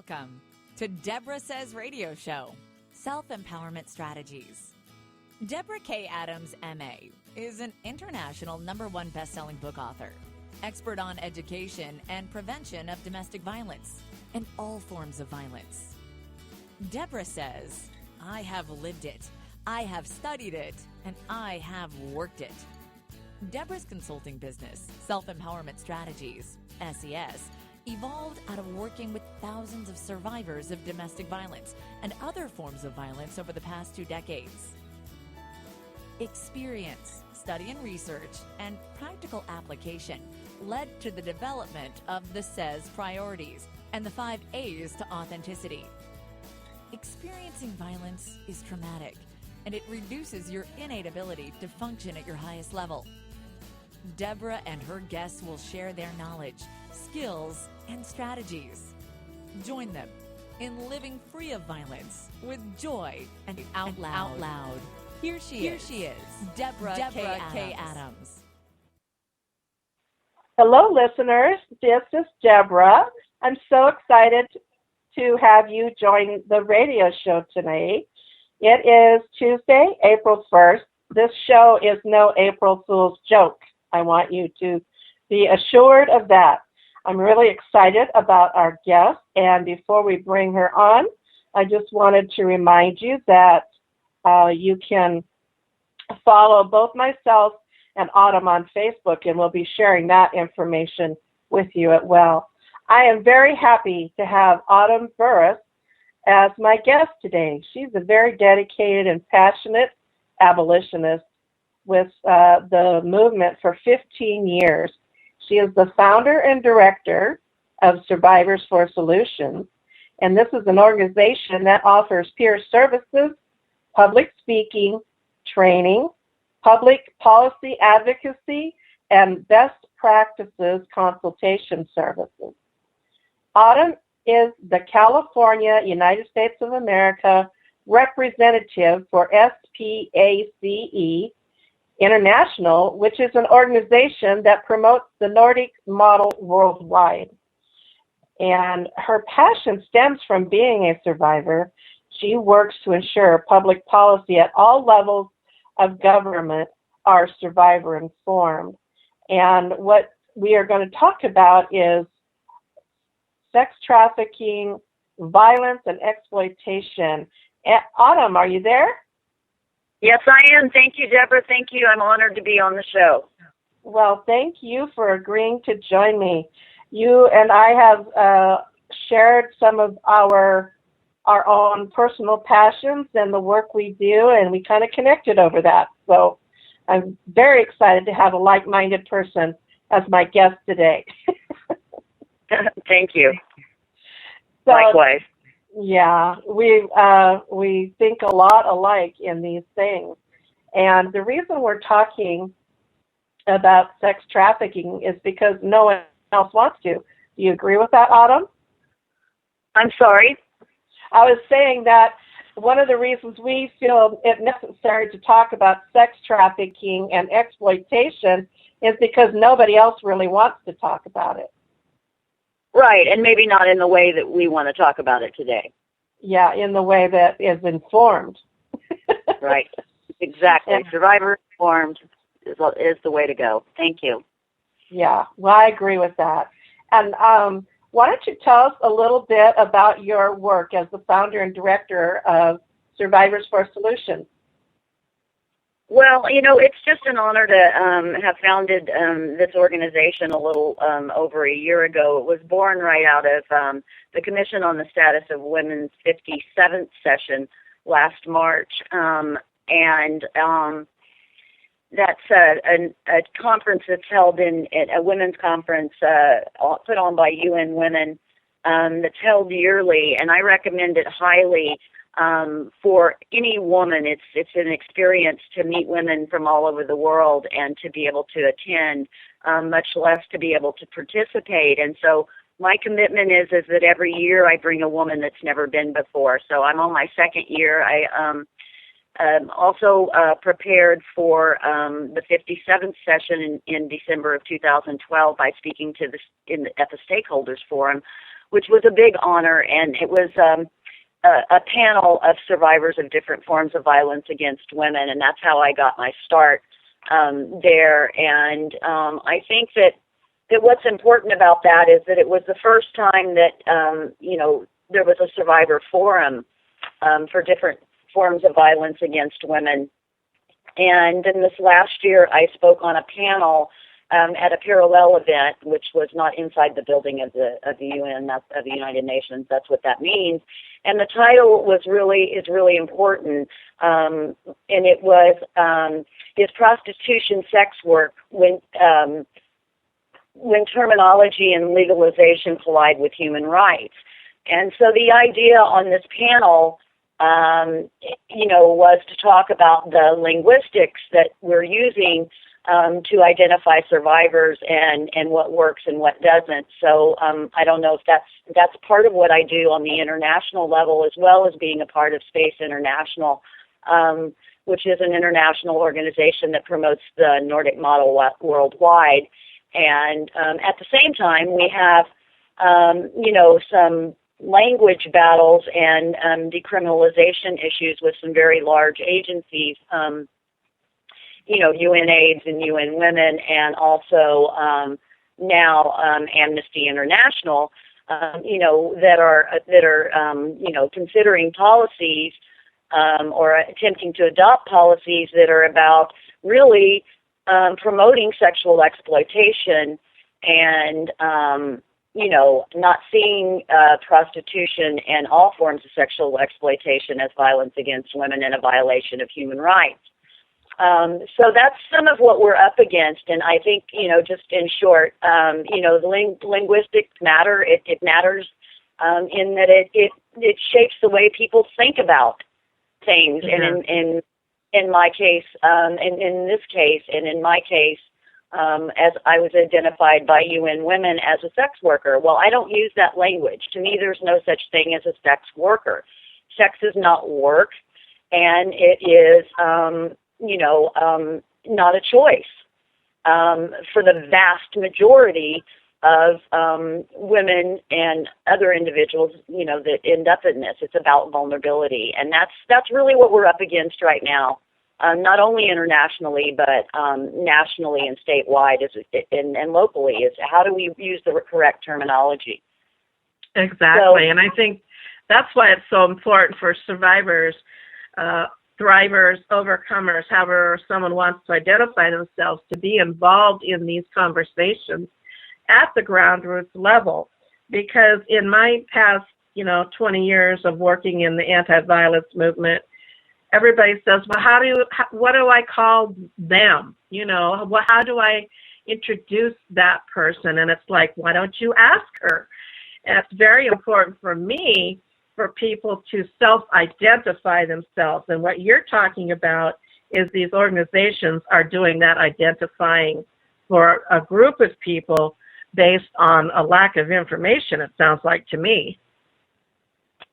Welcome to Debra SES Radio Show, Self-Empowerment Strategies. Debra K. Adams, M.A., is an international #1 best-selling book author, expert on education and prevention of domestic violence and all forms of violence. Debra says, I have lived it, I have studied it, and I have worked it. Debra's consulting business, Self-Empowerment Strategies, SES, evolved out of working with thousands of survivors of domestic violence and other forms of violence over the past 2 decades. Experience, study and research, and practical application led to the development of the SES priorities and the 5 A's to authenticity. Experiencing violence is traumatic, and it reduces your innate ability to function at your highest level. Debra and her guests will share their knowledge, skills, and strategies. Join them in living free of violence with joy and out loud. Here she is, Debra K. Adams. Hello, listeners. This is Debra. I'm so excited to have you join the radio show tonight. It is Tuesday, April 1st. This show is no April Fool's joke. I want you to be assured of that. I'm really excited about our guest, and before we bring her on, I just wanted to remind you that you can follow both myself and Autumn on Facebook, and we'll be sharing that information with you as well. I am very happy to have Autumn Burris as my guest today. She's a very dedicated and passionate abolitionist with the movement for 15 years. She is the founder and director of Survivors for Solutions, and this is an organization that offers peer services, public speaking, training, public policy advocacy, and best practices consultation services. Autumn is the California, United States of America representative for SPACE International, which is an organization that promotes the Nordic model worldwide. And her passion stems from being a survivor. She works to ensure public policy at all levels of government are survivor informed. And what we are going to talk about is sex trafficking, violence, and exploitation. Autumn, are you there? Yes, I am. Thank you, Debra. Thank you. I'm honored to be on the show. Well, thank you for agreeing to join me. You and I have shared some of our own personal passions and the work we do, and we kind of connected over that. So I'm very excited to have a like-minded person as my guest today. Thank you. So, likewise. Yeah, we think a lot alike in these things. And the reason we're talking about sex trafficking is because no one else wants to. Do you agree with that, Autumn? I'm sorry? I was saying that one of the reasons we feel it necessary to talk about sex trafficking and exploitation is because nobody else really wants to talk about it. Right, and maybe not in the way that we want to talk about it today. Yeah, in the way that is informed. Right, exactly. And survivor informed is the way to go. Thank you. Yeah, well, I agree with that. And why don't you tell us a little bit about your work as the founder and director of Survivors for Solutions? Well, it's just an honor to have founded this organization a little over a year ago. It was born right out of the Commission on the Status of Women's 57th session last March. That's a conference that's held a women's conference put on by UN Women that's held yearly, and I recommend it highly. For any woman, it's an experience to meet women from all over the world and to be able to attend, much less to be able to participate. And so my commitment is that every year I bring a woman that's never been before. So I'm on my 2nd year. I also prepared for the 57th session in December of 2012 by speaking to at the Stakeholders Forum, which was a big honor, and it was a panel of survivors of different forms of violence against women, and that's how I got my start there. And I think that what's important about that is that it was the first time that, there was a survivor forum for different forms of violence against women. And then this last year, I spoke on a panel at a parallel event, which was not inside the building of the UN, of the United Nations. That's what that means. And the title is really important, and it was is prostitution sex work when terminology and legalization collide with human rights. And so the idea on this panel, was to talk about the linguistics that we're using to identify survivors and what works and what doesn't. So I don't know if that's part of what I do on the international level, as well as being a part of Space International, which is an international organization that promotes the Nordic model worldwide. And at the same time, we have, some language battles and decriminalization issues with some very large agencies, UNAIDS and UN Women, and also now Amnesty International, that are considering policies or attempting to adopt policies that are about really promoting sexual exploitation and not seeing prostitution and all forms of sexual exploitation as violence against women and a violation of human rights. So that's some of what we're up against, and I think, just in short, the linguistics matter. It matters in that it shapes the way people think about things, mm-hmm. and in my case, in this case, and in my case, as I was identified by UN Women as a sex worker. Well, I don't use that language. To me, there's no such thing as a sex worker. Sex is not work, and it is, not a choice for the vast majority of women and other individuals, that end up in this. It's about vulnerability, and that's really what we're up against right now. Not only internationally, but nationally and statewide and locally, is how do we use the correct terminology? Exactly, and I think that's why it's so important for survivors, thrivers, overcomers, however someone wants to identify themselves, to be involved in these conversations at the groundroots level. Because in my past, 20 years of working in the anti-violence movement, everybody says, well, what do I call them? How do I introduce that person? And it's like, why don't you ask her? And it's very important for me for people to self-identify themselves. And what you're talking about is these organizations are doing that identifying for a group of people based on a lack of information, it sounds like to me.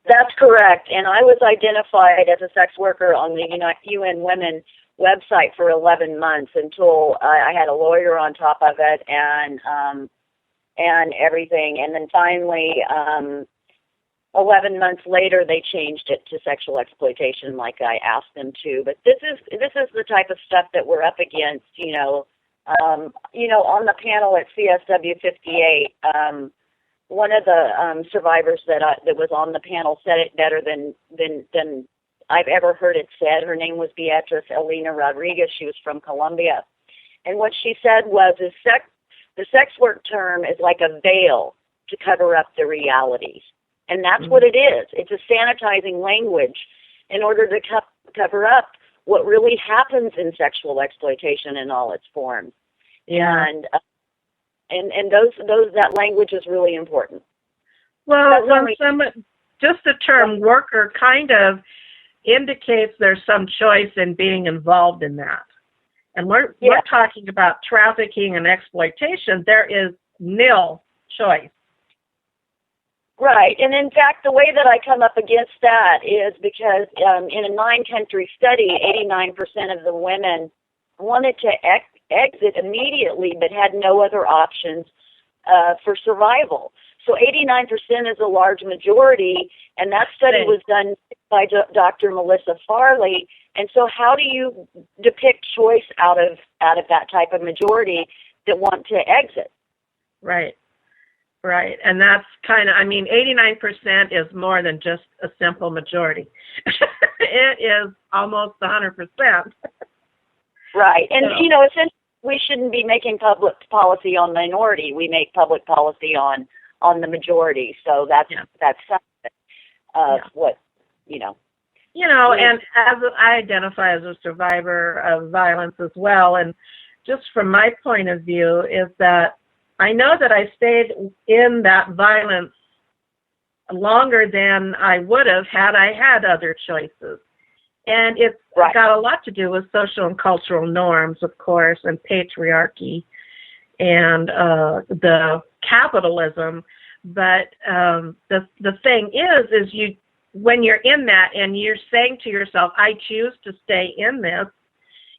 That's correct. And I was identified as a sex worker on the UN Women website for 11 months until I had a lawyer on top of it and everything. And then finally, 11 months later, they changed it to sexual exploitation, like I asked them to. But this is the type of stuff that we're up against. On the panel at CSW 58. One of the survivors that was on the panel said it better than I've ever heard it said. Her name was Beatriz Elena Rodriguez. She was from Colombia. And what she said was, the sex work term is like a veil to cover up the realities. And that's what it is. It's a sanitizing language in order to cover up what really happens in sexual exploitation in all its forms. Yeah. And that language is really important. Well, just the term worker kind of indicates there's some choice in being involved in that. And we're talking about trafficking and exploitation. There is nil choice. Right. And in fact, the way that I come up against that is because in a 9-country study, 89% of the women wanted to exit immediately but had no other options for survival. So 89% is a large majority, and that study was done by Dr. Melissa Farley. And so how do you depict choice out of that type of majority that want to exit? Right. Right. And that's kind of, 89% is more than just a simple majority. It is almost 100%. Right. And, essentially, we shouldn't be making public policy on minority. We make public policy on the majority. So that's what, and as I identify as a survivor of violence as well, and just from my point of view is that I know that I stayed in that violence longer than I would have had I had other choices. And it's got a lot to do with social and cultural norms, of course, and patriarchy and the capitalism. But the thing is you, when you're in that and you're saying to yourself, I choose to stay in this,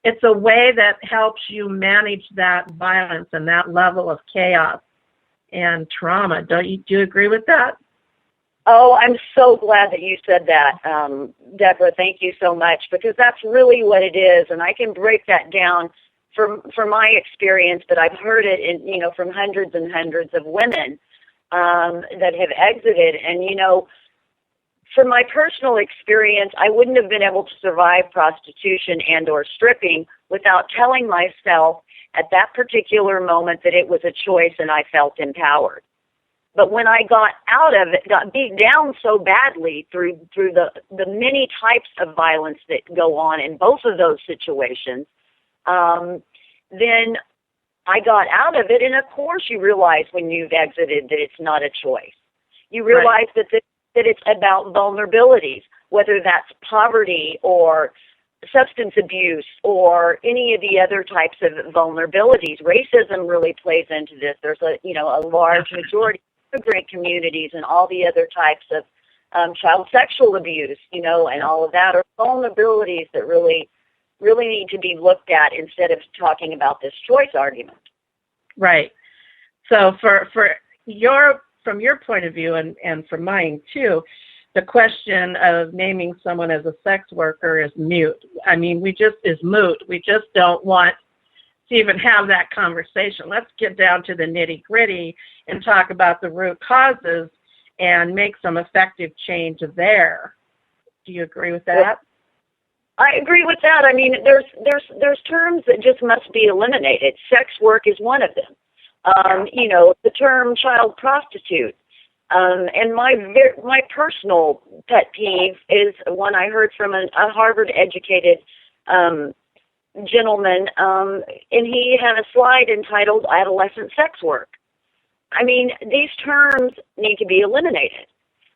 it's a way that helps you manage that violence and that level of chaos and trauma. Do you agree with that? Oh, I'm so glad that you said that, Deborah. Thank you so much, because that's really what it is, and I can break that down from my experience. But I've heard it from hundreds and hundreds of women that have exited, and from my personal experience, I wouldn't have been able to survive prostitution and or stripping without telling myself at that particular moment that it was a choice and I felt empowered. But when I got out of it, got beat down so badly through the many types of violence that go on in both of those situations, then I got out of it. And of course you realize when you've exited that it's not a choice. You realize that it's about vulnerabilities, whether that's poverty or substance abuse or any of the other types of vulnerabilities. Racism really plays into this. There's a large majority of immigrant communities and all the other types of child sexual abuse, and all of that are vulnerabilities that really need to be looked at instead of talking about this choice argument. Right. So from your point of view and from mine too, the question of naming someone as a sex worker is mute. Is moot. We just don't want to even have that conversation. Let's get down to the nitty-gritty and talk about the root causes and make some effective change there. Do you agree with that? I agree with that. There's terms that just must be eliminated. Sex work is one of them. The term child prostitute. And my personal pet peeve is one I heard from a Harvard-educated gentleman, and he had a slide entitled "Adolescent Sex Work." These terms need to be eliminated.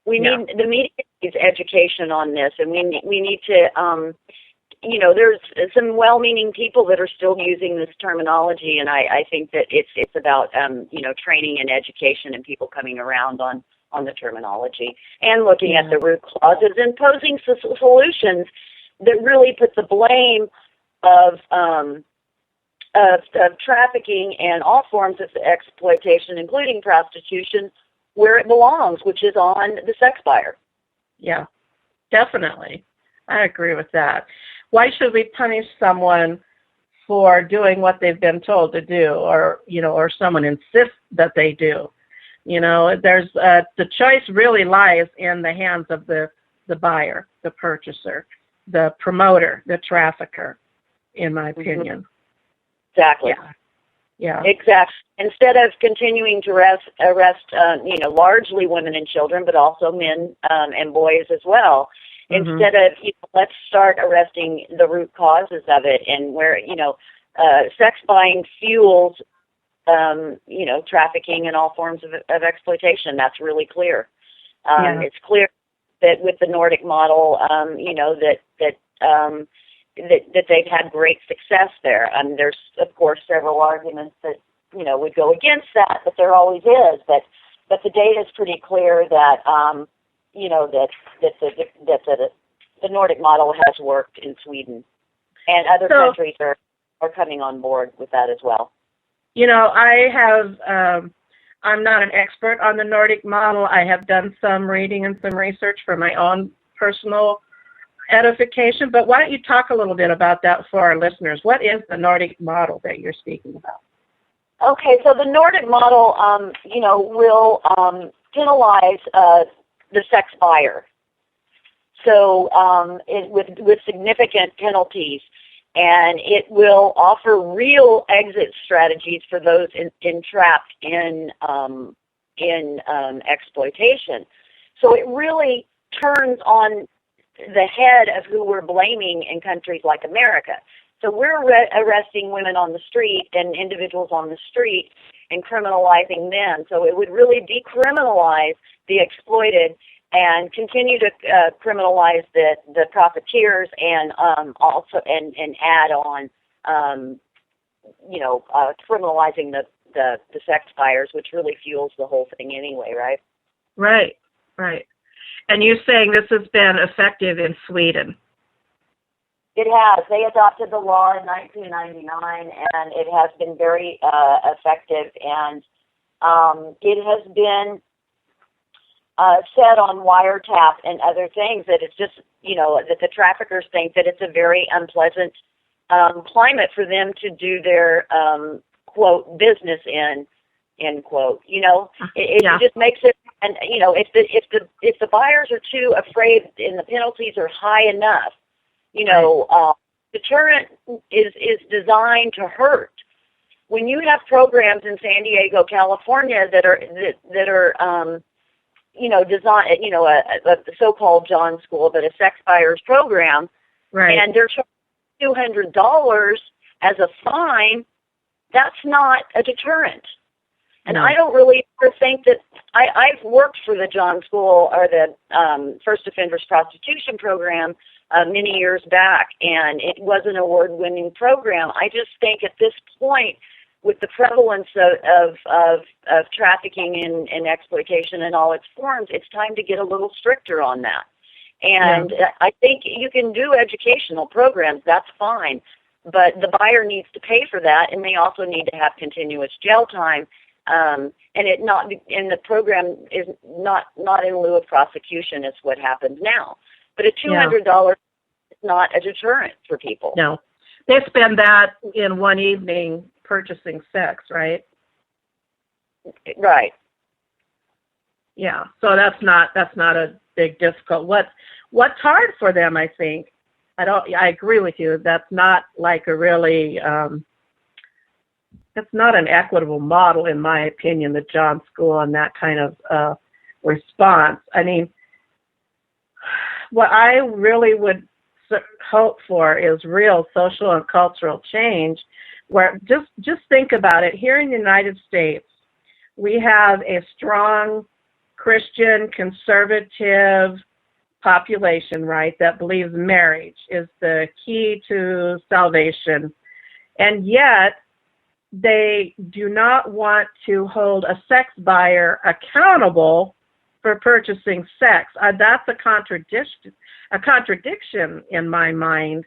The media needs education on this, and we need to. There's some well-meaning people that are still using this terminology, and I think that it's about training and education and people coming around on the terminology and looking at the root causes and posing solutions that really put the blame of trafficking and all forms of exploitation, including prostitution, where it belongs, which is on the sex buyer. Yeah, definitely. I agree with that. Why should we punish someone for doing what they've been told to do, or someone insists that they do? There's the choice really lies in the hands of the buyer, the purchaser, the promoter, the trafficker, in my opinion. Exactly. Yeah. Exactly. Instead of continuing to arrest largely women and children, but also men and boys as well. Instead of, let's start arresting the root causes of it, and where, sex buying fuels, trafficking and all forms of exploitation. That's really clear. It's clear that with the Nordic model, that they've had great success there. There's, of course, several arguments that, would go against that, but there always is. But the data is pretty clear that, that the Nordic model has worked in Sweden, and other countries are coming on board with that as well. I have I'm not an expert on the Nordic model. I have done some reading and some research for my own personal edification, but why don't you talk a little bit about that for our listeners? What is the Nordic model that you're speaking about? Okay, so the Nordic model, will penalize the sex buyer. So with significant penalties, and it will offer real exit strategies for those entrapped in exploitation. So it really turns on the head of who we're blaming in countries like America. So we're arresting women on the street and individuals on the street and criminalizing them. So it would really decriminalize the exploited and continue to criminalize the profiteers and also and add on, criminalizing the sex buyers, which really fuels the whole thing anyway, right? Right. And you're saying this has been effective in Sweden? It has. They adopted the law in 1999, and it has been very effective. And it has been said on wiretap and other things that it's just, that the traffickers think that it's a very unpleasant climate for them to do their, quote, business in, end quote. It just makes it, and, if the buyers are too afraid and the penalties are high enough, deterrent is designed to hurt. When you have programs in San Diego, California that are design, a so-called John School, but a sex buyers program, right? And they're charging $200 as a fine. That's not a deterrent. And no. I don't really think that I've worked for the John School or the First Offenders Prostitution Program many years back, and it was an award-winning program. I just think at this point, with the prevalence of trafficking and exploitation in all its forms, it's time to get a little stricter on that. And I think you can do educational programs, that's fine, but the buyer needs to pay for that, and they also need to have continuous jail time. And the program is not in lieu of prosecution is what happens now. But a $200 is not a deterrent for people. No, they spend that in one evening purchasing sex, right? Right. Yeah. So that's not a big difficult. What's hard for them, I think. I agree with you. That's not like a really. It's not an equitable model, in my opinion, the John School and that kind of response. I mean, what I really would hope for is real social and cultural change, where just think about it. Here in the United States, we have a strong Christian, conservative population, right, that believes marriage is the key to salvation. And yet, they do not want to hold a sex buyer accountable for purchasing sex. That's a contradiction in my mind.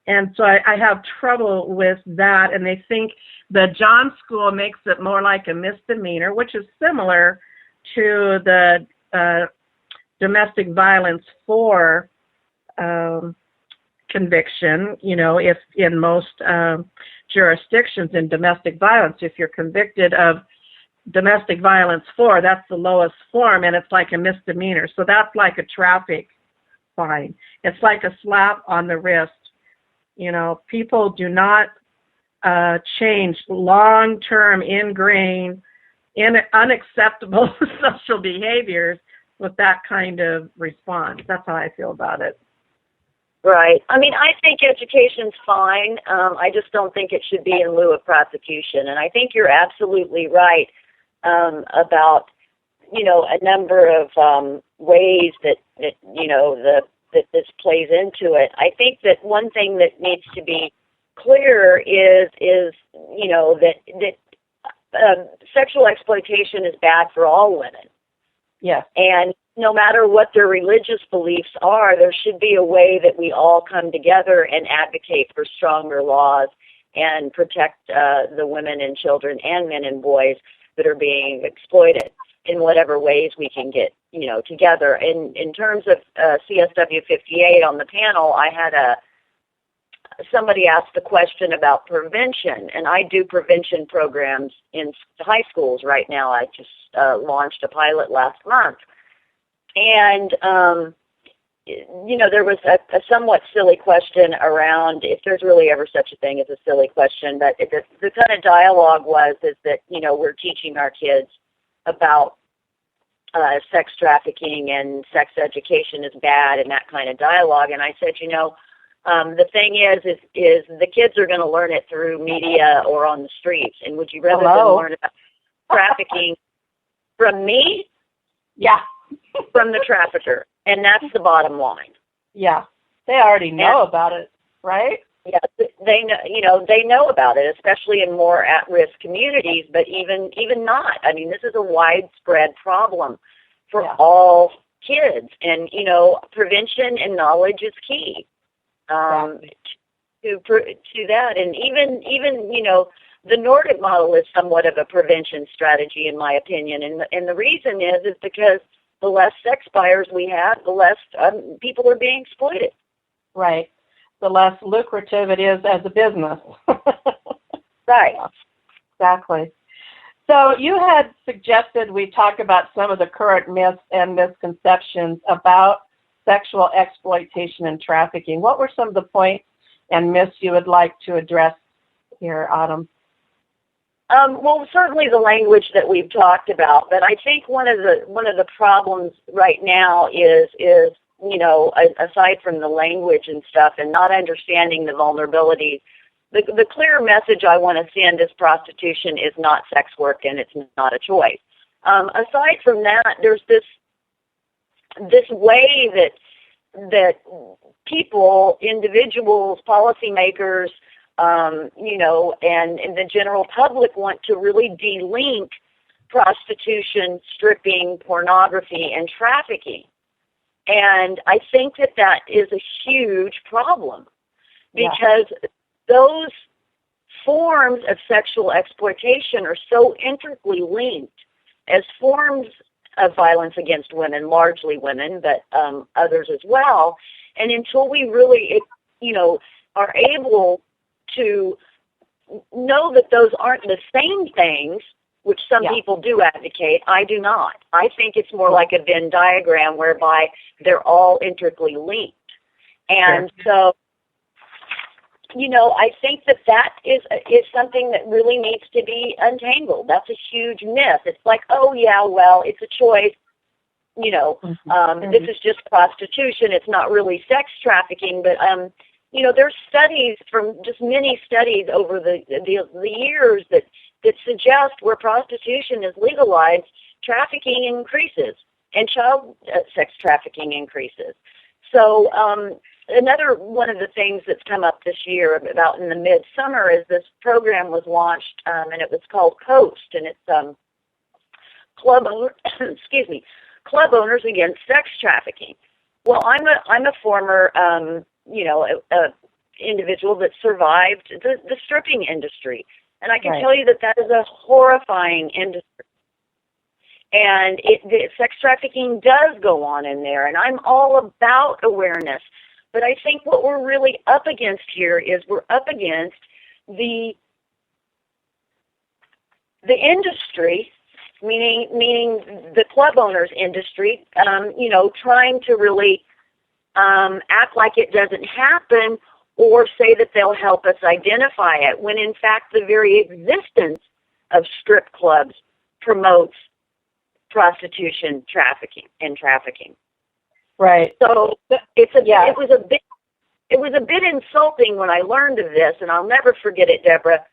And so I have trouble with that. And they think the John School makes it more like a misdemeanor, which is similar to the domestic violence for conviction. If in most jurisdictions in domestic violence, if you're convicted of domestic violence 4, that's the lowest form, and it's like a misdemeanor. So that's like a traffic fine. It's like a slap on the wrist. People do not change long-term, ingrained, unacceptable social behaviors with that kind of response. That's how I feel about it. Right. I mean, I think education's fine. I just don't think it should be in lieu of prosecution. And I think you're absolutely right about, a number of ways that this plays into it. I think that one thing that needs to be clear is that sexual exploitation is bad for all women. Yes. And no matter what their religious beliefs are, there should be a way that we all come together and advocate for stronger laws and protect the women and children and men and boys that are being exploited in whatever ways we can get, together. In terms of CSW 58 on the panel, I had somebody asked the question about prevention, and I do prevention programs in high schools right now. I just launched a pilot last month. And, there was a somewhat silly question around if there's really ever such a thing as a silly question, but the kind of dialogue is that, we're teaching our kids about sex trafficking and sex education is bad and that kind of dialogue. And I said, the thing is the kids are going to learn it through media or on the streets. And would you rather them learn about trafficking from me? Yeah. From the trafficker. And that's the bottom line. Yeah. They already know about it, right? Yeah, they know about it, especially in more at-risk communities, but even not. I mean, this is a widespread problem for all kids. And, prevention and knowledge is key. To that, and even the Nordic model is somewhat of a prevention strategy, in my opinion, and the reason is because the less sex buyers we have, the less people are being exploited. Right, the less lucrative it is as a business. Right, exactly. So you had suggested we talk about some of the current myths and misconceptions about sexual exploitation and trafficking. What were some of the points and myths you would like to address here, Autumn? Well, certainly the language that we've talked about, but I think one of the problems right now is aside from the language and stuff and not understanding the vulnerabilities, the clear message I want to send is prostitution is not sex work and it's not a choice. Aside from that, there's this way that people, individuals, policymakers, and the general public want to really de-link prostitution, stripping, pornography, and trafficking. And I think that is a huge problem because those forms of sexual exploitation are so intricately linked as forms of violence against women, largely women, but others as well. And until we really, are able to know that those aren't the same things, which some people do advocate, I do not. I think it's more like a Venn diagram whereby they're all intricately linked. And so, I think that is something that really needs to be untangled. That's a huge myth. It's like, it's a choice. This is just prostitution. It's not really sex trafficking. But, there's studies many studies over the years that suggest where prostitution is legalized, trafficking increases and child sex trafficking increases. So, another one of the things that's come up this year, about in the midsummer, is this program was launched, and it was called COAST, and it's club owners against sex trafficking. Well, I'm a former individual that survived the stripping industry, and I can tell you that is a horrifying industry. And sex trafficking does go on in there, and I'm all about awareness. But I think what we're really up against here is we're up against the industry, meaning the club owners industry, trying to really act like it doesn't happen or say that they'll help us identify it, when in fact the very existence of strip clubs promotes prostitution, trafficking. Right. So it was a bit insulting when I learned of this, and I'll never forget it, Debra.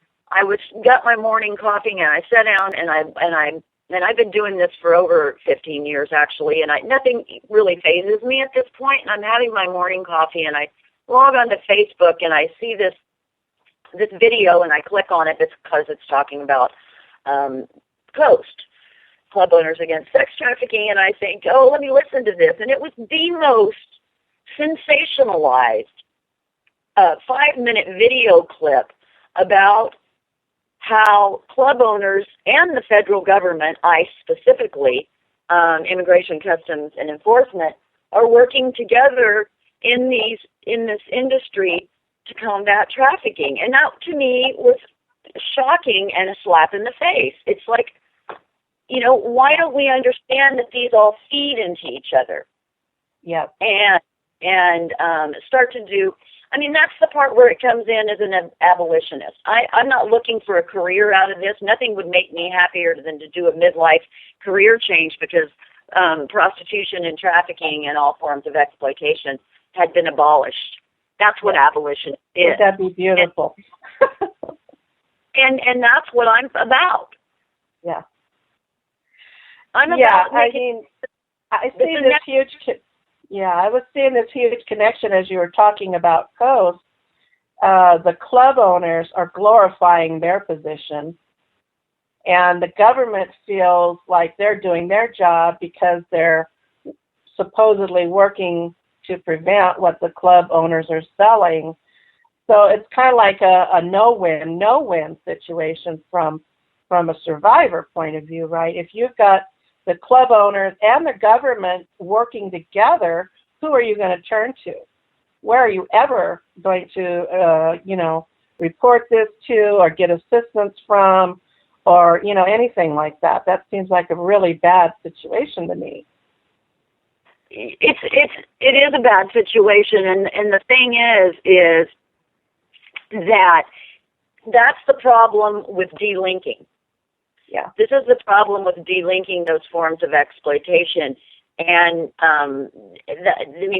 Got my morning coffee and I sat down and I've been doing this for over 15 years actually, and nothing really phases me at this point. And I'm having my morning coffee and I log onto Facebook and I see this video and I click on it because it's talking about COAST, Club Owners Against Sex Trafficking, and I think, let me listen to this. And it was the most sensationalized 5-minute video clip about how club owners and the federal government, ICE specifically, Immigration, Customs, and Enforcement, are working together in this industry to combat trafficking. And that, to me, was shocking and a slap in the face. It's like, why don't we understand that these all feed into each other? Yeah. And start to do. I mean, that's the part where it comes in as an abolitionist. I'm not looking for a career out of this. Nothing would make me happier than to do a midlife career change, because prostitution and trafficking and all forms of exploitation had been abolished. That's what abolition is. That'd be beautiful. And that's what I'm about. Yeah. I'm about making. I see this huge. Yeah, I was seeing this huge connection as you were talking about Coast. The club owners are glorifying their position, and the government feels like they're doing their job because they're supposedly working to prevent what the club owners are selling. So it's kind of like a no-win situation from a survivor point of view, right? If you've got the club owners and the government working together, who are you going to turn to? Where are you ever going to, report this to or get assistance from, or, anything like that? That seems like a really bad situation to me. It is a bad situation, and the thing is that that's the problem with delinking. Yeah. This is the problem with delinking those forms of exploitation. And,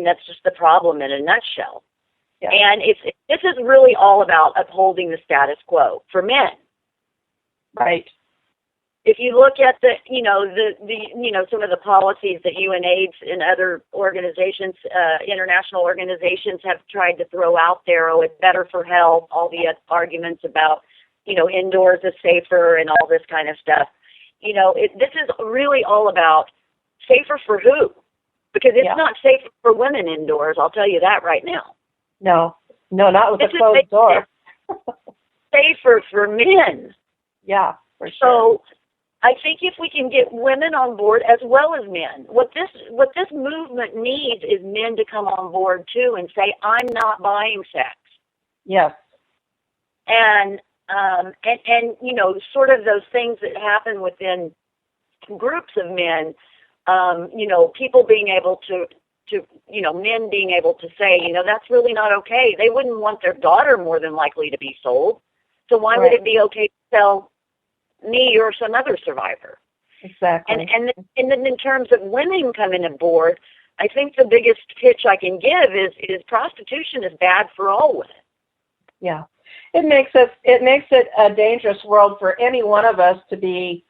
that's just the problem in a nutshell. Yeah. And this is really all about upholding the status quo for men. Right. If you look at some of the policies that UNAIDS and other organizations, international organizations have tried to throw out there, it's better for health, all the arguments about, indoors is safer and all this kind of stuff. This is really all about safer for who? Because it's not safe for women indoors, I'll tell you that right now. No, not with a closed door. Safer for men. Yeah, for sure. So I think if we can get women on board as well as men, what this movement needs is men to come on board too and say, I'm not buying sex. Yes. And sort of those things that happen within groups of men, people being able to men being able to say, that's really not okay. They wouldn't want their daughter more than likely to be sold. So why would it be okay to sell me or some other survivor? Exactly. And then in terms of women coming aboard, I think the biggest pitch I can give is prostitution is bad for all women. Yeah. It makes it a dangerous world for any one of us to be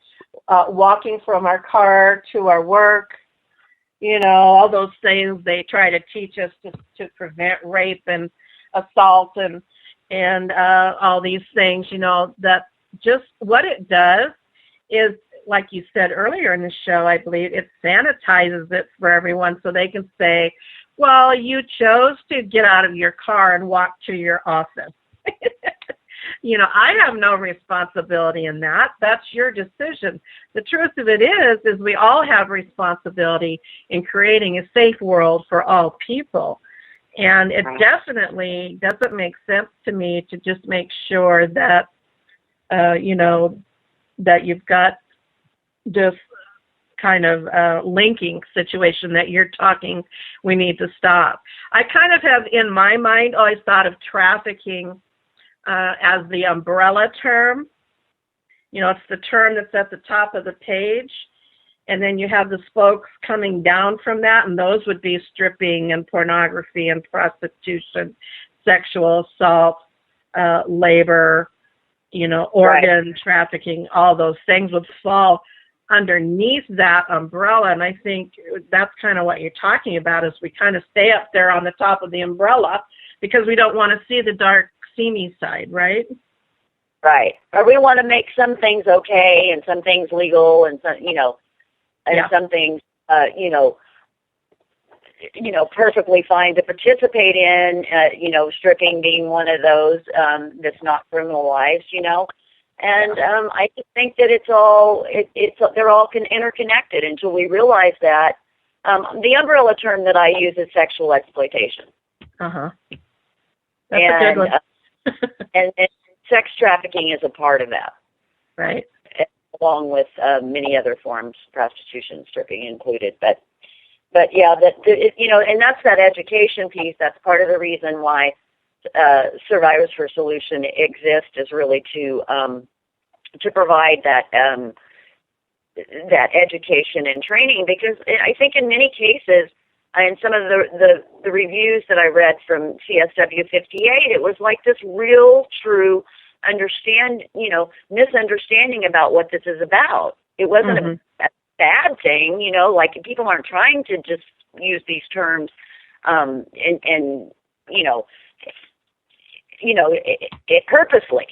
walking from our car to our work, all those things they try to teach us to prevent rape and assault and all these things, that just what it does is, like you said earlier in the show, I believe, it sanitizes it for everyone so they can say, well, you chose to get out of your car and walk to your office. I have no responsibility in that. That's your decision. The truth of it is we all have responsibility in creating a safe world for all people. And it definitely doesn't make sense to me to just make sure that, that you've got this kind of linking situation that you're talking we need to stop. I kind of have in my mind always thought of trafficking as the umbrella term. It's the term that's at the top of the page, and then you have the spokes coming down from that, and those would be stripping and pornography and prostitution, sexual assault, labor, organ trafficking. All those things would fall underneath that umbrella, and I think that's kind of what you're talking about, is we kind of stay up there on the top of the umbrella because we don't want to see the dark, seamy side, right? Right. Or we want to make some things okay and some things legal and some, some things, perfectly fine to participate in, stripping being one of those that's not criminalized, And I just think that they're all interconnected until we realize that. The umbrella term that I use is sexual exploitation. Uh-huh. That's a good one. and sex trafficking is a part of that. Right. Along with many other forms, prostitution, stripping included. But yeah, and that's that education piece. That's part of the reason why Survivors for Solution exist, is really to provide that education and training, because I think in many cases, and some of the reviews that I read from CSW 58, it was like this real, true misunderstanding about what this is about. It wasn't a bad thing, like people aren't trying to just use these terms it purposely.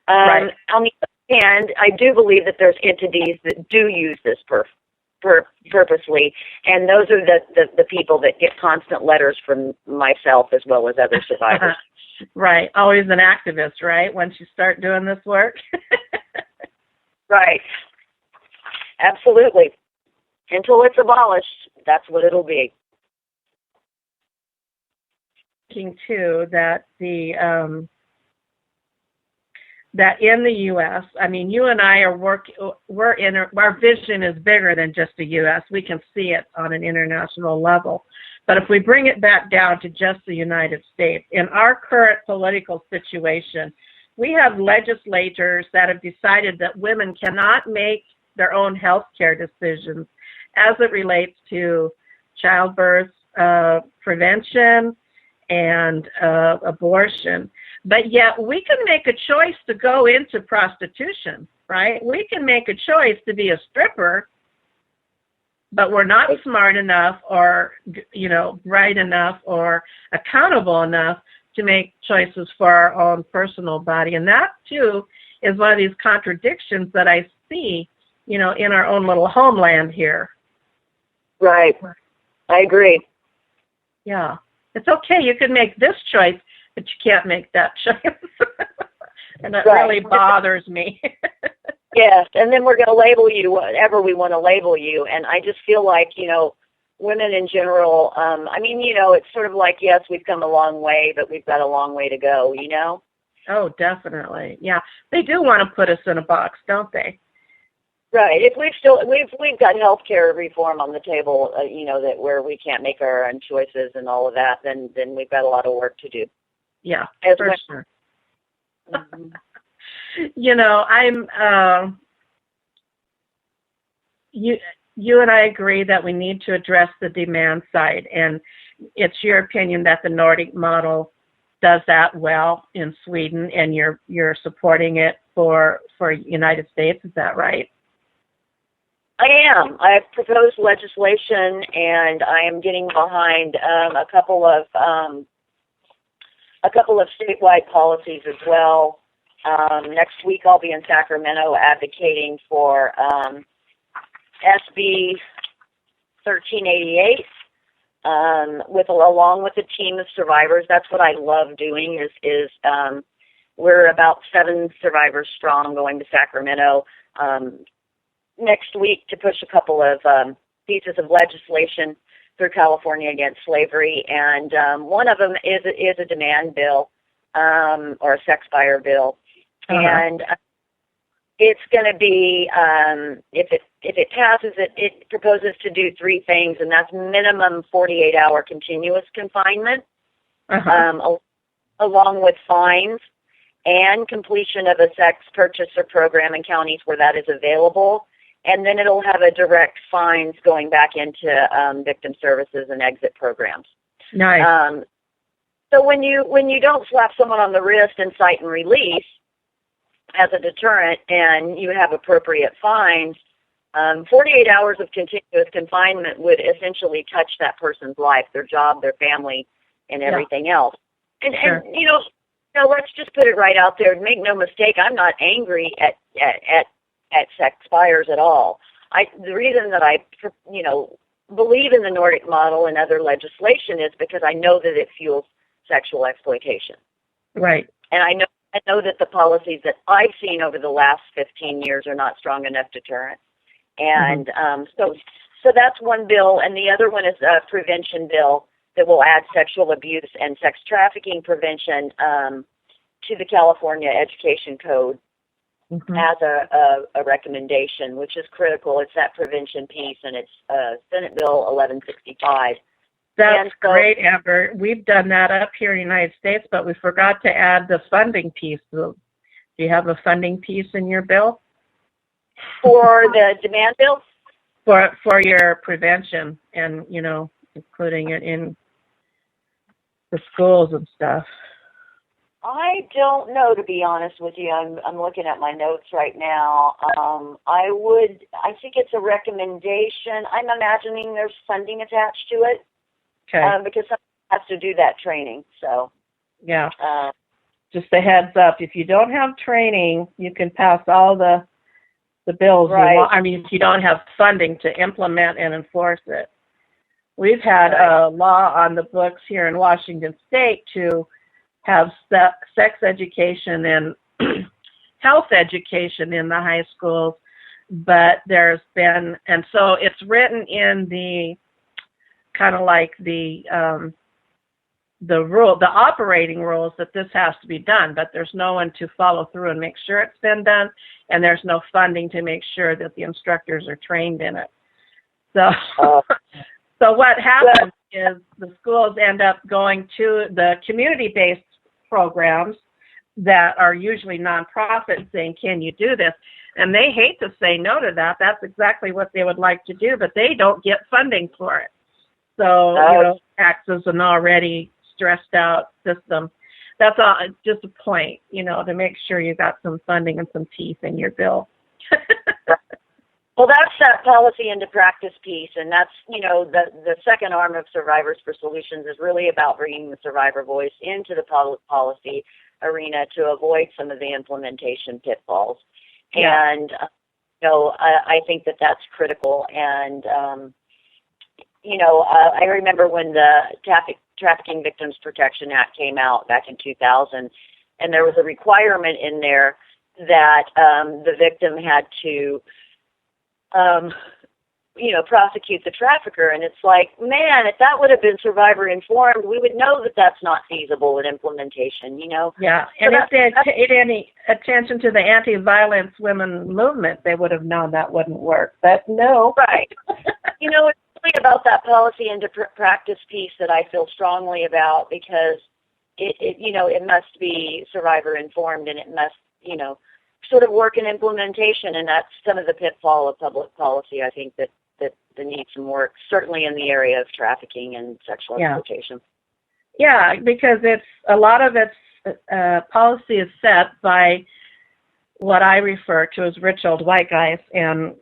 Right. On the other hand, I do believe that there's entities that do use this purposely, and those are the people that get constant letters from myself as well as other survivors. Right. Always an activist, right? Once you start doing this work. Right. Absolutely. Until it's abolished, that's what it'll be. Thinking too that that in the U.S., I mean, you and I are our vision is bigger than just the U.S. We can see it on an international level. But if we bring it back down to just the United States, in our current political situation, we have legislators that have decided that women cannot make their own health care decisions as it relates to childbirth prevention and abortion. But yet we can make a choice to go into prostitution, right? We can make a choice to be a stripper, but we're not smart enough or, bright enough or accountable enough to make choices for our own personal body. And that, too, is one of these contradictions that I see, in our own little homeland here. Right. I agree. Yeah. It's okay. You can make this choice, but you can't make that choice. And that really bothers me. Yes, and then we're going to label you whatever we want to label you. And I just feel like, women in general, it's sort of like, yes, we've come a long way, but we've got a long way to go, Oh, definitely. Yeah. They do want to put us in a box, don't they? Right. If we've got healthcare reform on the table, that where we can't make our own choices and all of that, then we've got a lot of work to do. Yeah, for sure. Mm-hmm. You and I agree that we need to address the demand side, and it's your opinion that the Nordic model does that well in Sweden, and you're supporting it for United States. Is that right? I am. I've proposed legislation, and I am getting behind a couple of statewide policies as well. Next week, I'll be in Sacramento advocating for SB 1388, along with a team of survivors. That's what I love doing. Is we're about 7 survivors strong going to Sacramento next week to push a couple of pieces of legislation through California against slavery, and one of them is a demand bill or a sex buyer bill, and it's going to be if it passes, it proposes to do 3 things, and that's minimum 48-hour continuous confinement, along with fines and completion of a sex purchaser program in counties where that is available. And then it'll have a direct fines going back into victim services and exit programs. Nice. So when you don't slap someone on the wrist and cite and release as a deterrent, and you have appropriate fines, 48 hours of continuous confinement would essentially touch that person's life, their job, their family, and everything else. And let's just put it right out there. Make no mistake, I'm not angry at sex buyers at all. The reason that I, believe in the Nordic model and other legislation is because I know that it fuels sexual exploitation. Right. And I know I know that the policies that I've seen over the last 15 years are not strong enough deterrent. And so that's one bill, and the other one is a prevention bill that will add sexual abuse and sex trafficking prevention to the California Education Code as a recommendation, which is critical. It's that prevention piece, and it's Senate Bill 1165. That's great, Amber. We've done that up here in the United States, but we forgot to add the funding piece. Do you have a funding piece in your bill? For the demand bill? For your prevention and, including it in the schools and stuff. I don't know, to be honest with you. I'm looking at my notes right now. I think it's a recommendation. I'm imagining there's funding attached to it. Okay. Because someone has to do that training, so. Yeah. Just a heads up, if you don't have training, you can pass all the bills. Right. If you don't have funding to implement and enforce it. We've had a law on the books here in Washington State to have sex education and health education in the high schools, but there's been, and so it's written in the kind of like the operating rules that this has to be done, but there's no one to follow through and make sure it's been done, and there's no funding to make sure that the instructors are trained in it. So, so what happens is the schools end up going to the community-based programs that are usually nonprofit saying, can you do this? And they hate to say no to that. That's exactly what they would like to do, but they don't get funding for it. So, acts as an already stressed out system. That's all, just a point, to make sure you got some funding and some teeth in your bill. Well, that's that policy into practice piece, and that's, the second arm of Survivors for Solutions is really about bringing the survivor voice into the policy arena to avoid some of the implementation pitfalls. Yeah. And, I think that that's critical. And, I remember when the Trafficking Victims Protection Act came out back in 2000, and there was a requirement in there that the victim had to, prosecute the trafficker. And it's like, man, if that would have been survivor informed, we would know that that's not feasible in implementation, Yeah, and if they had paid any attention to the anti-violence women movement, they would have known that wouldn't work. But no. Right. It's really about that policy into practice piece that I feel strongly about, because it must be survivor informed, and it must, sort of work in implementation, and that's some of the pitfall of public policy, I think, that needs some work, certainly in the area of trafficking and sexual exploitation. Yeah, because a lot of its policy is set by what I refer to as rich old white guys, and,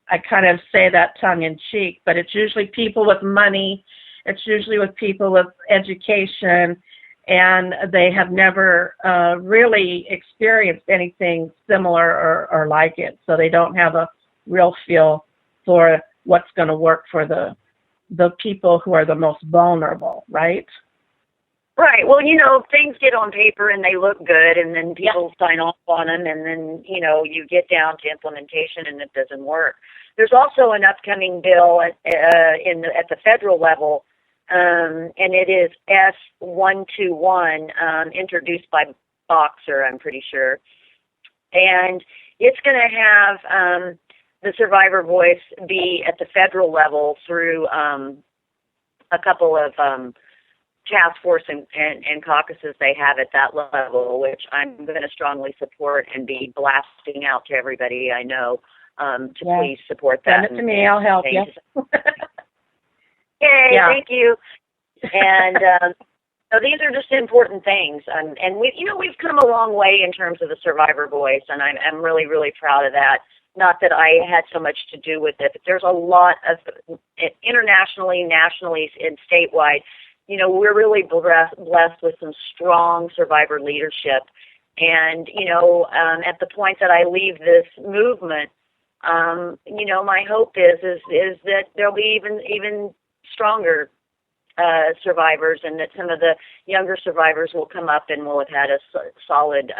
I kind of say that tongue in cheek, but it's usually people with money, it's usually with people with education, and they have never really experienced anything similar or like it, so they don't have a real feel for what's going to work for the people who are the most vulnerable, right? Right. Well, things get on paper and they look good, and then people sign off on them, and then, you get down to implementation and it doesn't work. There's also an upcoming bill at the federal level, and it is S121, introduced by Boxer, I'm pretty sure. And it's going to have the survivor voice be at the federal level through a couple of task force and caucuses they have at that level, which I'm going to strongly support and be blasting out to everybody I know to please support that. Send it to me. I'll help you. Yay, thank you. And so these are just important things. And we've come a long way in terms of the survivor voice, and I'm really, really proud of that. Not that I had so much to do with it, but there's a lot of internationally, nationally, and statewide. We're really blessed with some strong survivor leadership. And, at the point that I leave this movement, my hope is that there'll be even stronger survivors, and that some of the younger survivors will come up and will have had a solid,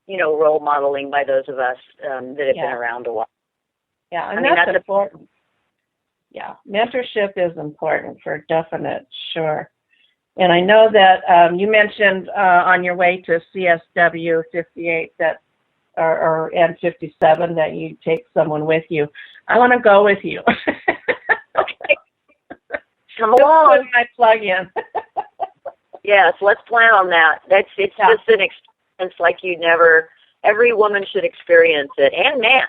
role modeling by those of us that have been around a while. Yeah, and that's important. Yeah, mentorship is important for definite, sure. And I know that you mentioned on your way to CSW 58 that, or N57, that you take someone with you. I want to go with you. Okay. Come along. Put my plug in. Yes, let's plan on that. It's just an experience like every woman should experience it, and man.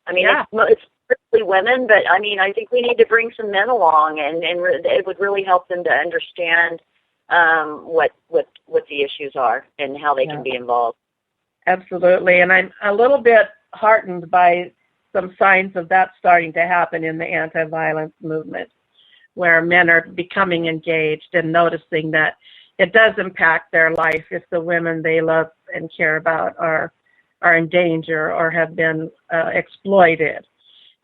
I mean, it's mostly women, but I mean, I think we need to bring some men along, and it would really help them to understand what the issues are and how they can be involved. Absolutely, and I'm a little bit heartened by some signs of that starting to happen in the anti-violence movement, where men are becoming engaged and noticing that it does impact their life if the women they love and care about are in danger or have been exploited.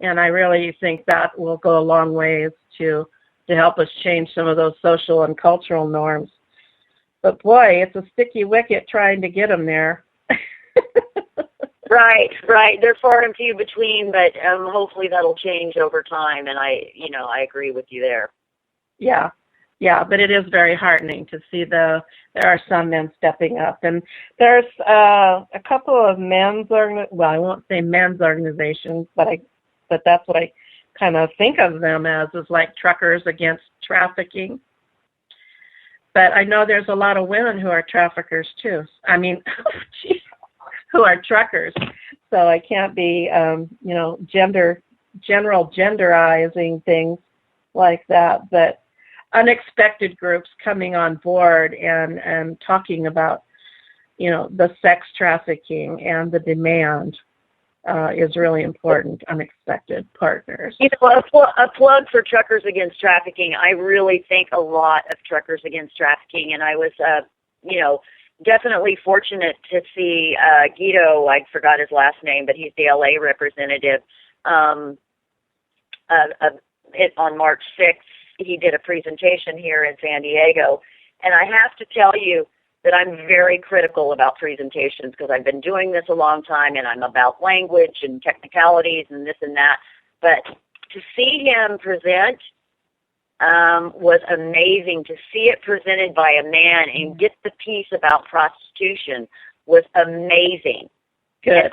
And I really think that will go a long ways to help us change some of those social and cultural norms. But boy, it's a sticky wicket trying to get them there. Right. They're far and few between, but hopefully that'll change over time. And I agree with you there. Yeah, but it is very heartening to see there are some men stepping up, and there's a couple of I won't say men's organizations, but that's what I kind of think of them as, is like Truckers Against Trafficking. But I know there's a lot of women who are traffickers too. I mean, who are truckers. So I can't be, genderizing things like that. But unexpected groups coming on board and talking about, the sex trafficking and the demand is really important. Unexpected partners. A plug for Truckers Against Trafficking. I really think a lot of Truckers Against Trafficking, and I was, definitely fortunate to see Guido. I forgot his last name, but he's the LA representative. On March 6th, he did a presentation here in San Diego, and I have to tell you that I'm very critical about presentations because I've been doing this a long time, and I'm about language and technicalities and this and that. But to see him present was amazing. To see it presented by a man and get the piece about prostitution was amazing. Good.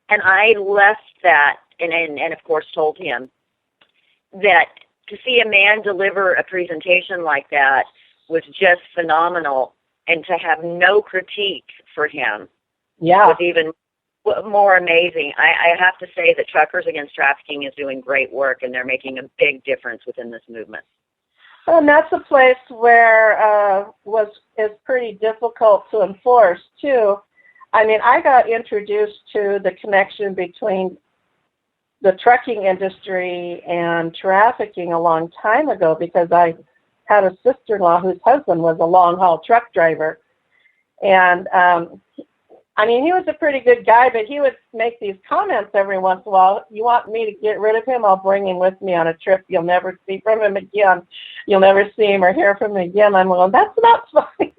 And I left that and of course told him that to see a man deliver a presentation like that was just phenomenal, and to have no critique for him was even more amazing. I have to say that Truckers Against Trafficking is doing great work, and they're making a big difference within this movement. Well, and that's a place where is pretty difficult to enforce too. I mean, I got introduced to the connection between the trucking industry and trafficking a long time ago because I had a sister-in-law whose husband was a long-haul truck driver. And, he was a pretty good guy, but he would make these comments every once in a while. You want me to get rid of him? I'll bring him with me on a trip. You'll never see from him again. You'll never see him or hear from him again. I'm going, that's not funny.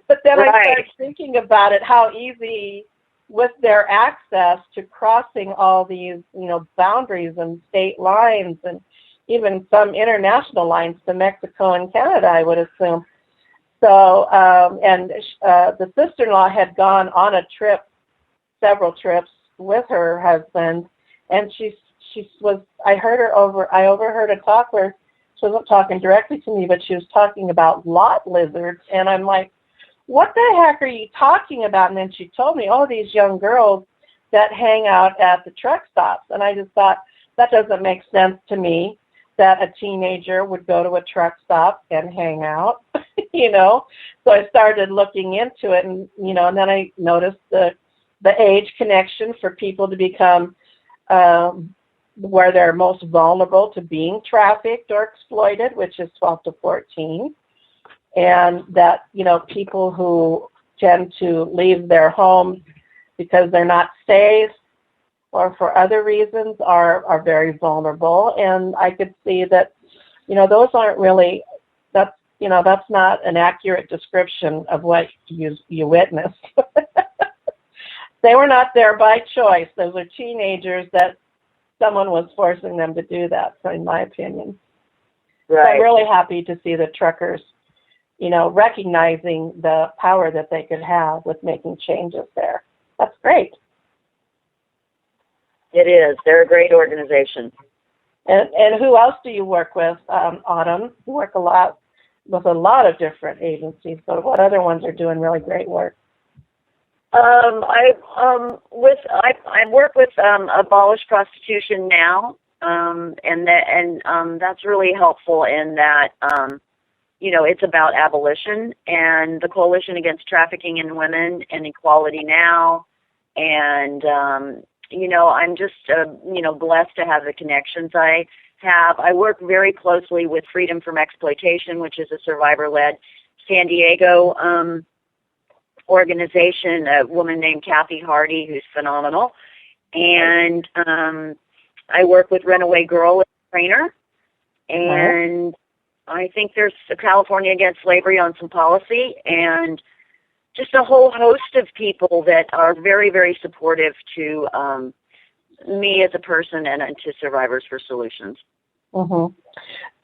But then I started thinking about it, how easy with their access to crossing all these, boundaries and state lines and even some international lines to Mexico and Canada, I would assume. So, the sister-in-law had gone on a trip, several trips with her husband, and she was, I overheard a talk where she wasn't talking directly to me, but she was talking about lot lizards, and I'm like, what the heck are you talking about? And then she told me, these young girls that hang out at the truck stops, and I just thought, that doesn't make sense to me, that a teenager would go to a truck stop and hang out, So I started looking into it, and and then I noticed the age connection for people to become where they're most vulnerable to being trafficked or exploited, which is 12 to 14, and that people who tend to leave their homes because they're not safe or for other reasons are very vulnerable. And I could see that those aren't really, that's not an accurate description of what you witnessed. They were not there by choice. Those are teenagers that someone was forcing them to do that, in my opinion. Right. So I'm really happy to see the truckers, recognizing the power that they could have with making changes there. That's great. It is. They're a great organization. And who else do you work with, Autumn? You work a lot with a lot of different agencies, but what other ones are doing really great work? I work with Abolish Prostitution Now, and that's really helpful in that it's about abolition, and the Coalition Against Trafficking in Women and Equality Now, and I'm just blessed to have the connections I have. I work very closely with Freedom from Exploitation, which is a survivor-led San Diego organization, a woman named Kathy Hardy, who's phenomenal. And I work with Runaway Girl as a trainer. And I think there's a California Against Slavery on some policy, and just a whole host of people that are very, very supportive to me as a person and to Survivors for Solutions. Mm-hmm.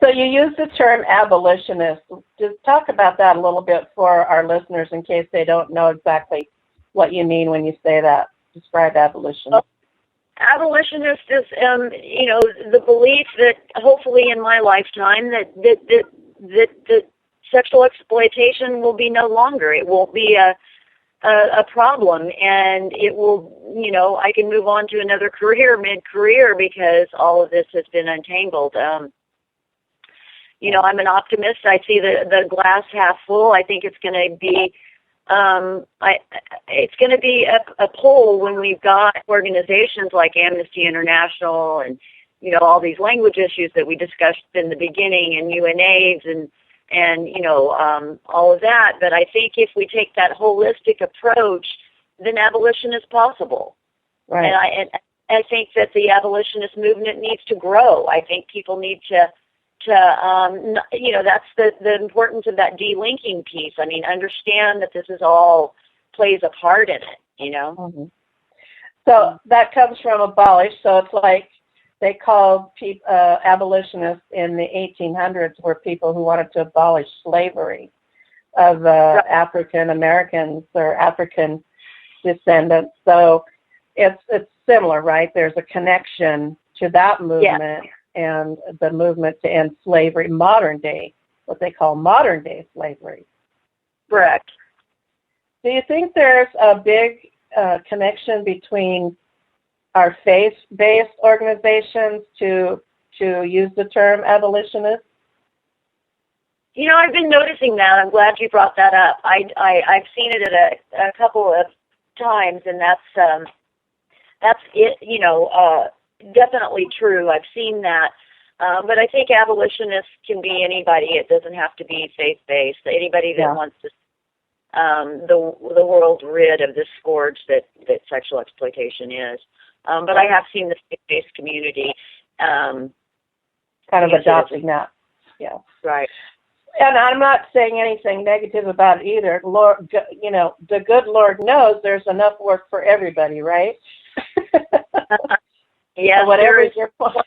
So you use the term abolitionist. Just talk about that a little bit for our listeners in case they don't know exactly what you mean when you say that. Describe abolition. Abolitionist is, the belief that hopefully in my lifetime that sexual exploitation will be no longer. It won't be a problem, and it will, I can move on to another career mid-career because all of this has been untangled. I'm an optimist. I see the glass half full. I think it's going to be it's going to be a pull when we've got organizations like Amnesty International and all these language issues that we discussed in the beginning, and UNAIDS and all of that. But I think if we take that holistic approach, then abolition is possible. Right. And I think that the abolitionist movement needs to grow. I think people need to that's the importance of that delinking piece. I mean, understand that this is all plays a part in it, Mm-hmm. So that comes from abolish. So it's like they called abolitionists in the 1800s were people who wanted to abolish slavery of African Americans or African descendants. So it's similar, right? There's a connection to that movement and the movement to end slavery, modern day, what they call modern day slavery. Correct. Do you think there's a big connection between our faith-based organizations to use the term abolitionist? I've been noticing that. I'm glad you brought that up. I've seen it at a couple of times, and that's it. Definitely true. I've seen that. But I think abolitionists can be anybody. It doesn't have to be faith-based. Anybody that wants to the world rid of this scourge that sexual exploitation is. But I have seen the faith-based community kind of adopting that. Yeah. Right. And I'm not saying anything negative about it either. Lord, the good Lord knows there's enough work for everybody, right? Yeah. So whatever is your point.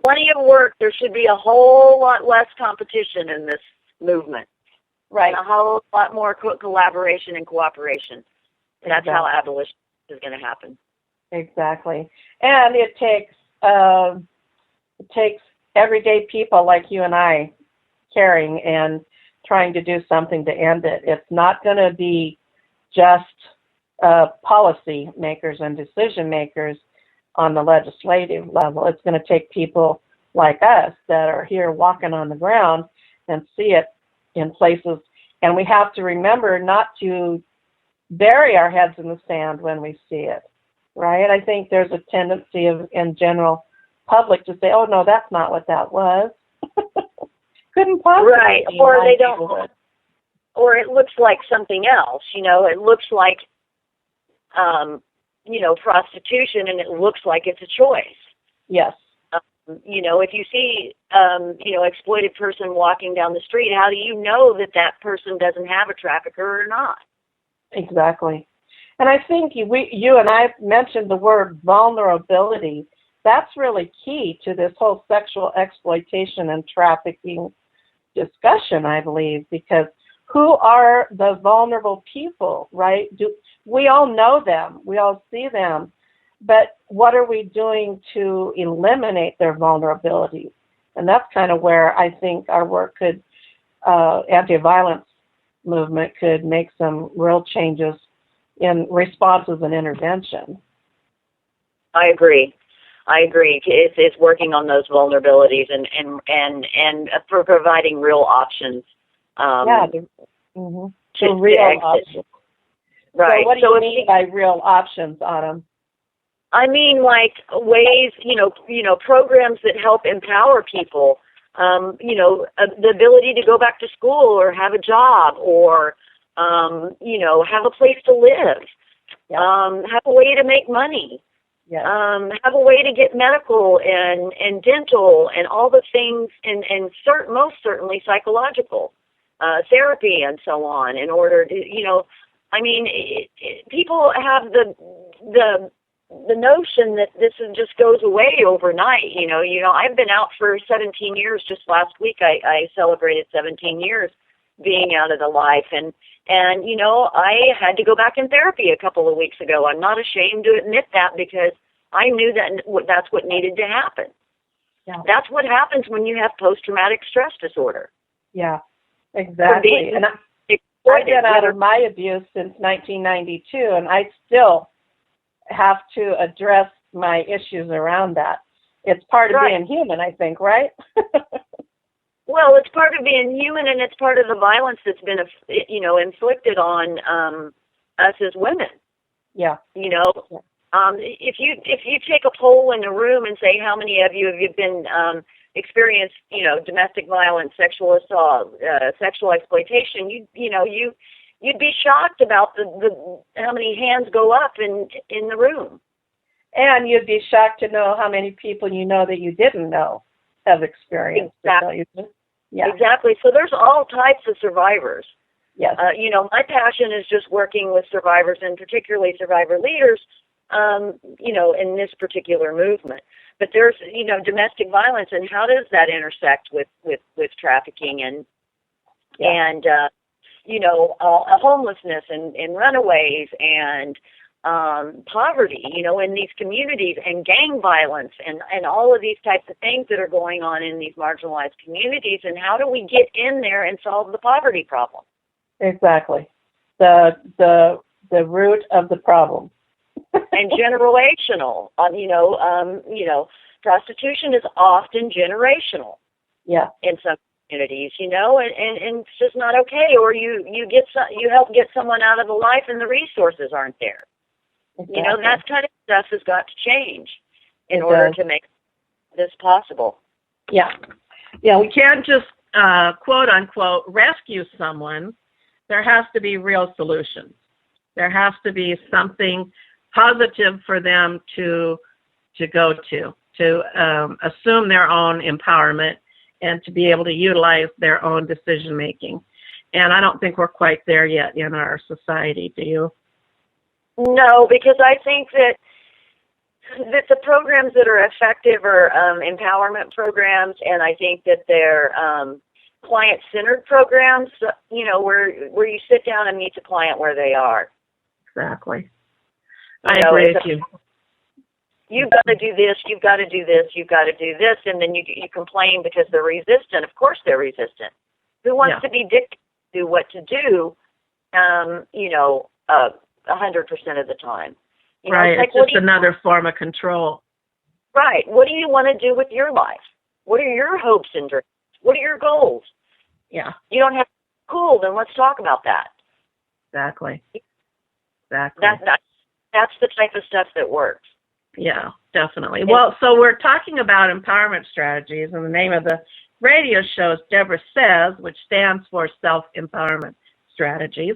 Plenty of work. There should be a whole lot less competition in this movement. Right. And a whole lot more collaboration and cooperation. And that's how abolition is going to happen. Exactly. And it takes everyday people like you and I caring and trying to do something to end it. It's not going to be just policy makers and decision makers on the legislative level. It's going to take people like us that are here walking on the ground and see it in places. And we have to remember not to bury our heads in the sand when we see it, right? I think there's a tendency in general public to say, oh, no, that's not what that was. Couldn't possibly. Right, or they don't, or it looks like something else. It looks like, prostitution, and it looks like it's a choice. Yes. If you see, exploited person walking down the street, how do you know that that person doesn't have a trafficker or not? Exactly. And I think you and I mentioned the word vulnerability. That's really key to this whole sexual exploitation and trafficking discussion, I believe, because who are the vulnerable people, right? We all know them. We all see them. But what are we doing to eliminate their vulnerability? And that's kind of where I think our work could, anti-violence movement could make some real changes in responses and intervention. I agree. It's working on those vulnerabilities and for providing real options. Real options. Right. So what do you mean by real options, Autumn? I mean, like ways, programs that help empower people. The ability to go back to school or have a job or, have a place to live, have a way to make money, have a way to get medical and dental and all the things and most certainly psychological therapy and so on in order to, people have the notion that this just goes away overnight. I've been out for 17 years. Just last week, I celebrated 17 years being out of the life, and I had to go back in therapy a couple of weeks ago. I'm not ashamed to admit that because I knew that that's what needed to happen. Yeah. That's what happens when you have post-traumatic stress disorder. Yeah, exactly. And I've been out of my abuse since 1992, and I still have to address my issues around that. It's part of being human, I think, right? Well, it's part of being human, and it's part of the violence that's been, inflicted on us as women. Yeah. If you take a poll in a room and say how many of you have been experienced, domestic violence, sexual assault, sexual exploitation, you'd be shocked about the how many hands go up in the room. And you'd be shocked to know how many people you know that you didn't know have experienced it. Yeah. Exactly. So there's all types of survivors. Yes. My passion is just working with survivors and particularly survivor leaders, in this particular movement. But there's, domestic violence, and how does that intersect with trafficking and homelessness and runaways and poverty, in these communities, and gang violence and all of these types of things that are going on in these marginalized communities. And how do we get in there and solve the poverty problem? Exactly. The root of the problem. And generational. Prostitution is often generational. Yeah. In some communities, and it's just not okay. Or you help get someone out of the life and the resources aren't there. Exactly. That kind of stuff has got to change in order to make this possible. Yeah. Yeah, we can't just quote unquote rescue someone. There has to be real solutions. There has to be something positive for them to go to assume their own empowerment and to be able to utilize their own decision making. And I don't think we're quite there yet in our society. Do you? No, because I think that the programs that are effective are empowerment programs, and I think that they're client-centered programs, where you sit down and meet the client where they are. Exactly. I agree with you. You've got to do this, you've got to do this, you've got to do this, and then you complain because they're resistant. Of course they're resistant. Who wants to be dictated to what to do, 100% of the time? Right, it's just another form of control. Right. What do you want to do with your life? What are your hopes and dreams? What are your goals? Yeah. You don't have to be cool, then let's talk about that. Exactly. Exactly. That's the type of stuff that works. Yeah, definitely. Well, so we're talking about empowerment strategies, and the name of the radio show is Debra SES, which stands for Self-Empowerment Strategies.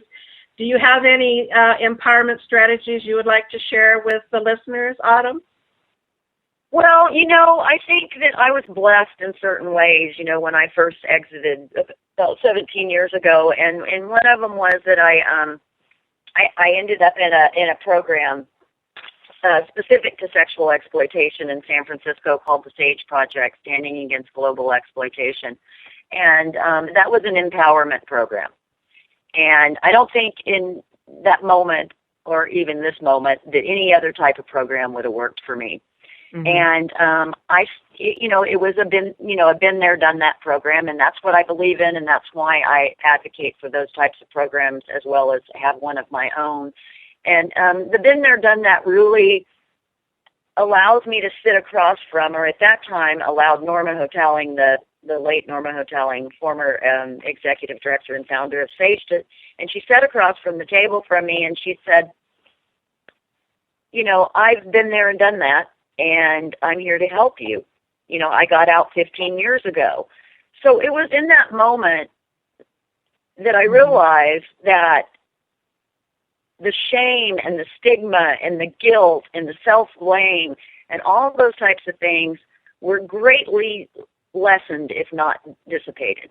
Do you have any empowerment strategies you would like to share with the listeners, Autumn? Well, I think that I was blessed in certain ways, when I first exited about 17 years ago, and one of them was that I ended up in a program specific to sexual exploitation in San Francisco called the SAGE Project, Standing Against Global Exploitation, and that was an empowerment program. And I don't think in that moment, or even this moment, that any other type of program would have worked for me. Mm-hmm. And it was a been there, done that program, and that's what I believe in, and that's why I advocate for those types of programs as well as have one of my own. And the been there, done that really allows me to sit across from, or at that time allowed Norma Hotelling, the late Norma Hotelling, former executive director and founder of SAGE, and she sat across from the table from me, and she said, I've been there and done that, and I'm here to help you. I got out 15 years ago. So it was in that moment that I realized that the shame and the stigma and the guilt and the self-blame and all those types of things were greatly lessened, if not dissipated.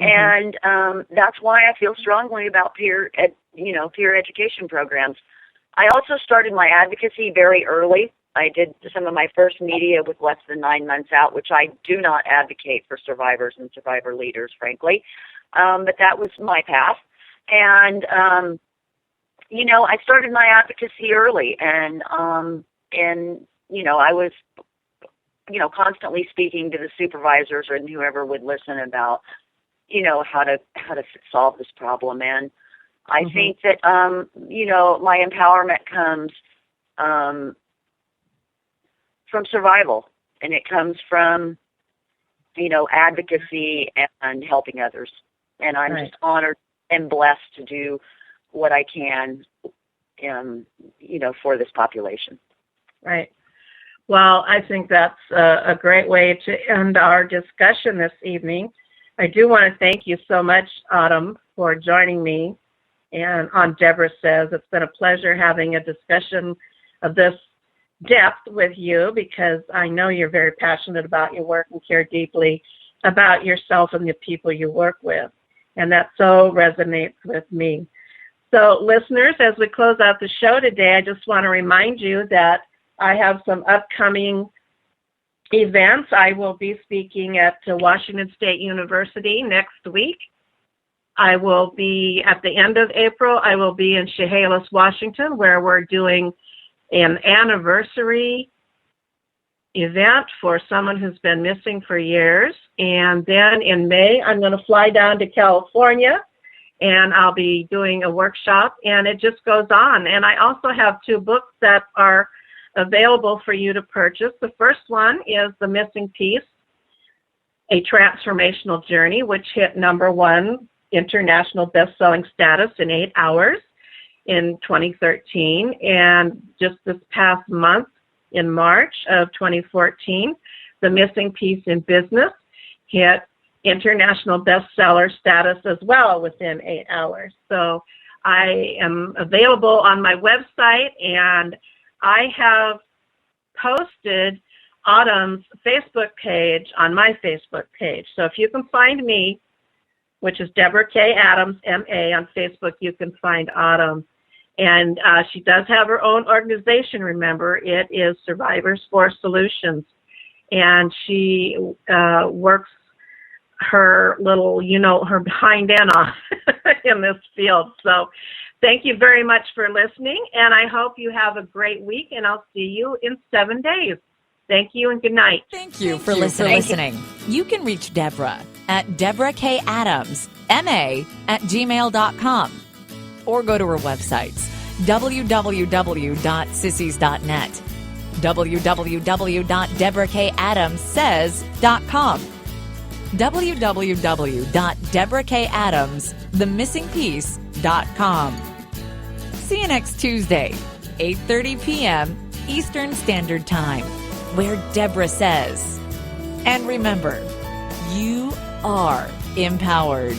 Mm-hmm. And that's why I feel strongly about peer education programs. I also started my advocacy very early. I did some of my first media with less than 9 months out, which I do not advocate for survivors and survivor leaders, frankly. But that was my path. And, I started my advocacy early, and I was, constantly speaking to the supervisors and whoever would listen about, how to solve this problem. And I mm-hmm. think that, my empowerment comes from survival, and it comes from, advocacy and helping others. And I'm just honored and blessed to do what I can, for this population. Right. Well, I think that's a great way to end our discussion this evening. I do want to thank you so much, Autumn, for joining me and on Debra Says. It's been a pleasure having a discussion of this depth with you, because I know you're very passionate about your work and care deeply about yourself and the people you work with. And that so resonates with me. So listeners, as we close out the show today, I just want to remind you that I have some upcoming events. I will be speaking at Washington State University next week. I will be, at the end of April, I will be in Chehalis, Washington, where we're doing an anniversary event for someone who's been missing for years. And then in May, I'm going to fly down to California, and I'll be doing a workshop, and it just goes on. And I also have 2 books that are available for you to purchase. The first one is The Missing Piece, A Transformational Journey, which hit #1 international best-selling status in 8 hours in 2013. And just this past month, in March of 2014, The Missing Piece in Business hit international bestseller status as well within 8 hours. So I am available on my website, and I have posted Autumn's Facebook page on my Facebook page. So if you can find me, which is Debra K. Adams, M.A. on Facebook, you can find Autumn. And she does have her own organization, remember. It is Survivors for Solutions. And she works her little, her behind end off in this field. So thank you very much for listening, and I hope you have a great week, and I'll see you in 7 days. Thank you and good night. Thank you for listening. You can reach Debra at Debra K. Adams, MA, @gmail.com, or go to her websites, www.sissies.net, www.DebraKAdamsSays.com, www.DebraKAdamsTheMissingPiece.com. See you next Tuesday, 8:30 p.m. Eastern Standard Time, where Debra says. And remember, you are empowered.